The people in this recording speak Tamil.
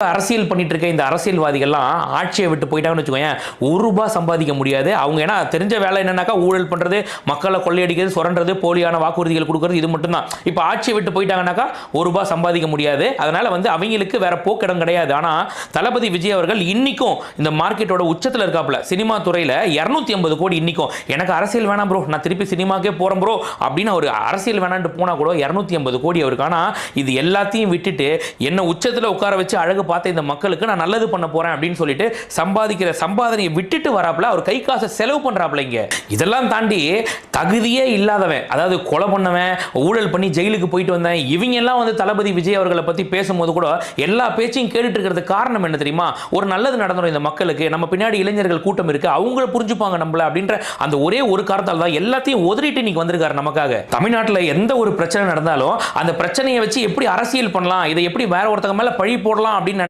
அரசியல் பண்ணிட்டு இருக்க இந்த அரசியல்வாதிகள்லாம் ஆட்சியை விட்டு போயிட்டாங்கன்னு வச்சுக்கோங்க, ஒரு ரூபாய் சம்பாதிக்க முடியாது. அவங்க ஏன்னா தெரிஞ்ச வேலை என்னன்னாக்கா ஊழல் பண்றது, மக்களை கொள்ளையடிக்கிறது, சுரண்டுறது, போலியான வாக்குறுதிகள் கொடுக்கறது, இது மட்டும் தான். இப்போ ஆட்சியை விட்டு போயிட்டாங்கன்னாக்கா ஒரு ரூபாய் சம்பாதிக்க முடியாது. அதனால அவங்களுக்கு வேற போக்கிடம் கிடையாது. ஆனா தளபதி விஜய் அவர்கள் இன்னைக்கும் இந்த மார்க்கெட்டோட உச்சத்தில் இருக்காப்புல. சினிமா துறையில 250 கோடி இன்னைக்கும் எனக்கு அரசியல் வேணாம் ப்ரோ, நான் திருப்பி சினிமாக்கே போறேன் ப்ரோ அப்படின்னு ஒரு அரசியல் வேணான்ட்டு போனா கூட 250 கோடி அவருக்கு. ஆனா இது எல்லாத்தையும் விட்டுட்டு என்ன உச்சத்தில் உட்கார வச்சு அழகு பார்த்த இந்த மக்களுக்கு நான் நல்லது பண்ண போறேன் அப்படின்னு சொல்லிட்டு சம்பாதிக்கிற சம்பாதனையை விட்டுட்டு வராப்புல. அவர் கை காசை செலவு பண்றாப்புல. இங்க இதெல்லாம் தாண்டி தகுதியே இல்லாதவன், அதாவது கொலை பண்ணவன், ஊழல் பண்ணி ஜெயிலுக்கு போயிட்டு வந்தேன், இவங்க எல்லாம் தளபதி விஜய் அவர்களை பத்தி பேசும்போது கூட எல்லா பேச்சையும் கேட்டுட்டு இருக்கிறதுக்கு காரணம் என்ன தெரியுமா? ஒரு நல்லது நடந்துரும் இந்த மக்களுக்கு, நம்ம பின்னாடி இளைஞர்கள் கூட்டம் இருக்கு, அவங்கள புரிஞ்சுப்பாங்க நம்மள அப்படின்ற அந்த ஒரே ஒரு காரணத்தால் தான் எல்லாத்தையும் உதறிட்டு இன்னைக்கு வந்திருக்காரு நமக்காக. தமிழ்நாட்டில் எந்த ஒரு பிரச்சனை நடந்தாலும் அந்த பிரச்சனையை வச்சு எப்படி அரசியல் பண்ணலாம், இதை எப்படி வேற ஒருத்தங்க மேல பழி போடலாம் அப்படின்னு